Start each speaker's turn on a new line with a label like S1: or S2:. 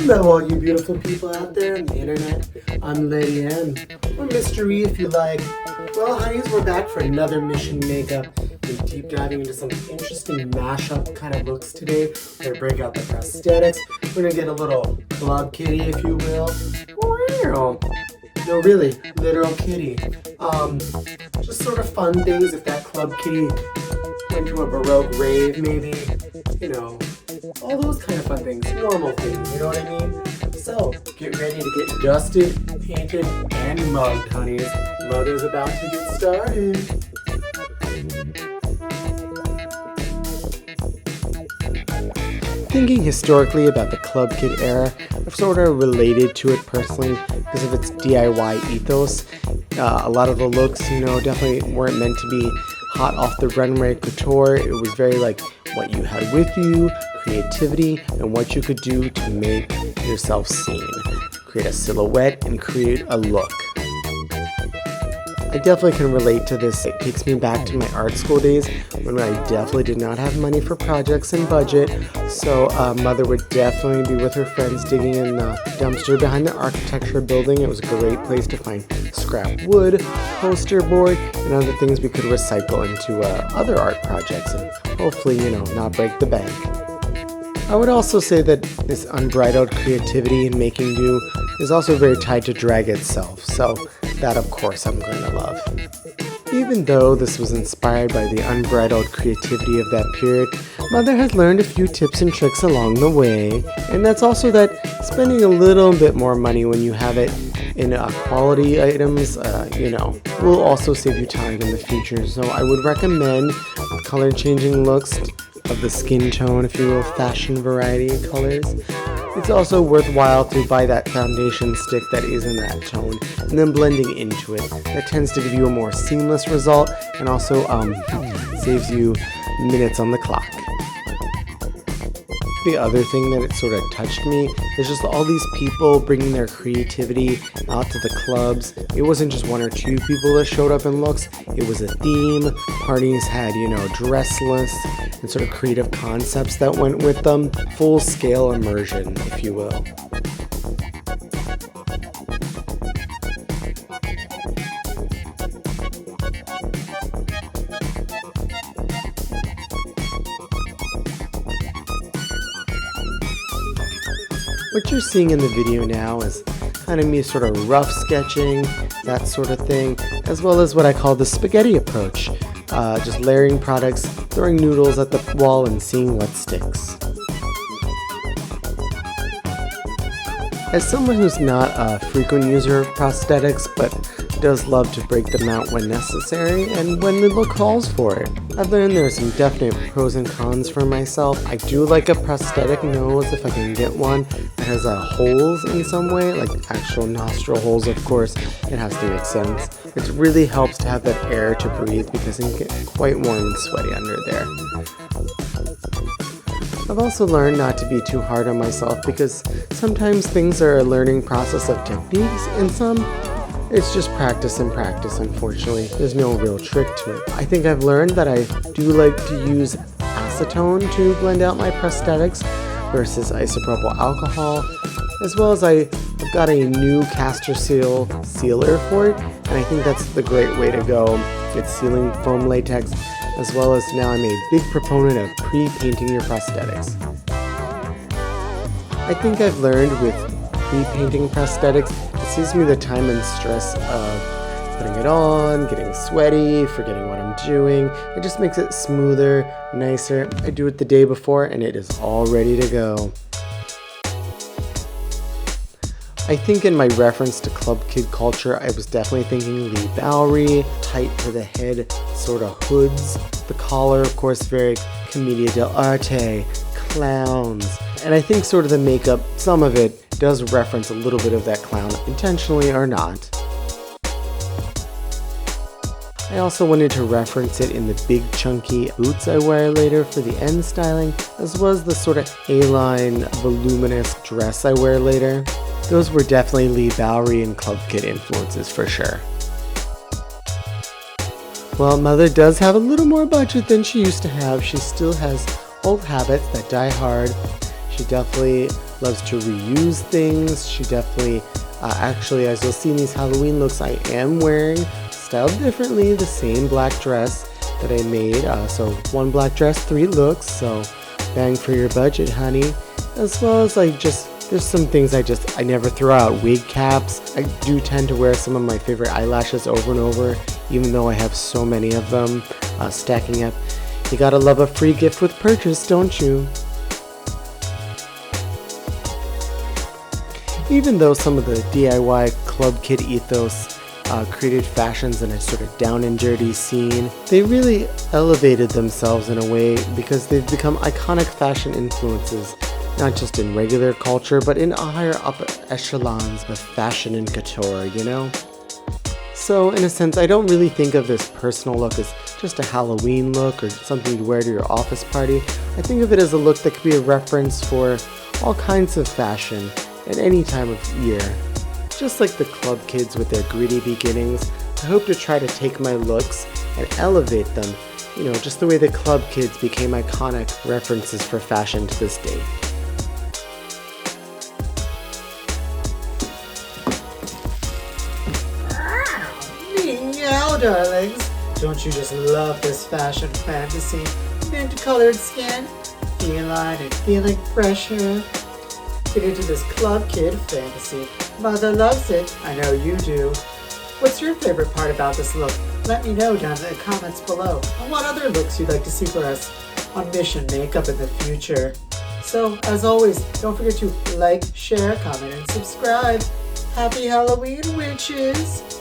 S1: Hello, all you beautiful people out there on the internet. I'm Lady M, or Mystery if you like. Well, honeys, we're back for another Mission Makeup. We're deep diving into some interesting mashup kind of looks today. We're gonna break out the prosthetics. We're gonna get a little club kitty, if you will. No, really, literal kitty. Just sort of fun things if that club kitty went to a Baroque rave, maybe. You know, all those kind of fun things, normal things, you know what I mean? So, get ready to get dusted, painted, and mugged, honeys. Mother's about to get started. Thinking historically about the Club Kid era, I've sort of related to it personally because of its DIY ethos. A lot of the looks, definitely weren't meant to be hot off the runway couture. It was very like what you had with you, creativity, and what you could do to make yourself seen. Create a silhouette and create a look. I definitely can relate to this. It takes me back to my art school days when I definitely did not have money for projects and budget. So mother would definitely be with her friends digging in the dumpster behind the architecture building. It was a great place to find scrap wood, poster board, and other things we could recycle into other art projects and hopefully, not break the bank. I would also say that this unbridled creativity in making do is also very tied to drag itself, so that of course I'm going to love. Even though this was inspired by the unbridled creativity of that period, mother has learned a few tips and tricks along the way, and that's also that spending a little bit more money when you have it in quality items, will also save you time in the future. So I would recommend color changing looks of the skin tone, if you will, fashion variety of colors. It's also worthwhile to buy that foundation stick that is in that tone and then blending into it. That tends to give you a more seamless result and also saves you minutes on the clock. The other thing that it sort of touched me is just all these people bringing their creativity out to the clubs. It wasn't just one or two people that showed up in looks. It was a theme. Parties had, dress lists and sort of creative concepts that went with them. Full-scale immersion, if you will. What you're seeing in the video now is kind of me sort of rough sketching, that sort of thing, as well as what I call the spaghetti approach. Just layering products, throwing noodles at the wall and seeing what sticks. As someone who's not a frequent user of prosthetics, but does love to break them out when necessary and when the look calls for it, I've learned there are some definite pros and cons for myself. I do like a prosthetic nose if I can get one that has holes in some way, like actual nostril holes, of course. It has to make sense. It really helps to have that air to breathe because it can get quite warm and sweaty under there. I've also learned not to be too hard on myself because sometimes things are a learning process of techniques and some it's just practice and practice, unfortunately. There's no real trick to it. I think I've learned that I do like to use acetone to blend out my prosthetics versus isopropyl alcohol, as well as I've got a new castor seal sealer for it, and I think that's the great way to go. It's sealing foam latex, as well as now I'm a big proponent of pre-painting your prosthetics. I think I've learned with pre-painting prosthetics, it saves me the time and stress of putting it on, getting sweaty, forgetting what I'm doing. It just makes it smoother, nicer. I do it the day before and it is all ready to go. I think in my reference to Club Kid culture, I was definitely thinking Leigh Bowery, tight to the head sort of hoods. The collar, of course, very commedia dell'arte, clowns. And I think sort of the makeup, some of it does reference a little bit of that clown, intentionally or not. I also wanted to reference it in the big chunky boots I wear later for the end styling, as well as the sort of A-line voluminous dress I wear later. Those were definitely Leigh Bowery and Club Kid influences for sure. Well, mother does have a little more budget than she used to have. She still has old habits that die hard. She definitely loves to reuse things. She definitely, actually, as you'll see in these Halloween looks, I am wearing, styled differently, the same black dress that I made. So one black dress, 3 looks, so bang for your budget, honey. As well as there's some things I never throw out. Wig caps. I do tend to wear some of my favorite eyelashes over and over, even though I have so many of them stacking up. You gotta love a free gift with purchase, don't you? Even though some of the DIY club kid ethos created fashions in a sort of down and dirty scene, they really elevated themselves in a way because they've become iconic fashion influences, not just in regular culture, but in higher up echelons of fashion and couture, you know? So, in a sense, I don't really think of this personal look as just a Halloween look or something you wear to your office party. I think of it as a look that could be a reference for all kinds of fashion at any time of year. Just like the club kids with their gritty beginnings, I hope to try to take my looks and elevate them, you know, just the way the club kids became iconic references for fashion to this day. Meow, darlings. Don't you just love this fashion fantasy? Mint-colored skin, feline and feeling fresher. Get into this club kid fantasy. Mother loves it. I know you do. What's your favorite part about this look? Let me know down in the comments below. And what other looks you'd like to see for us on Mission Makeup in the future. So, as always, don't forget to like, share, comment, and subscribe. Happy Halloween, witches!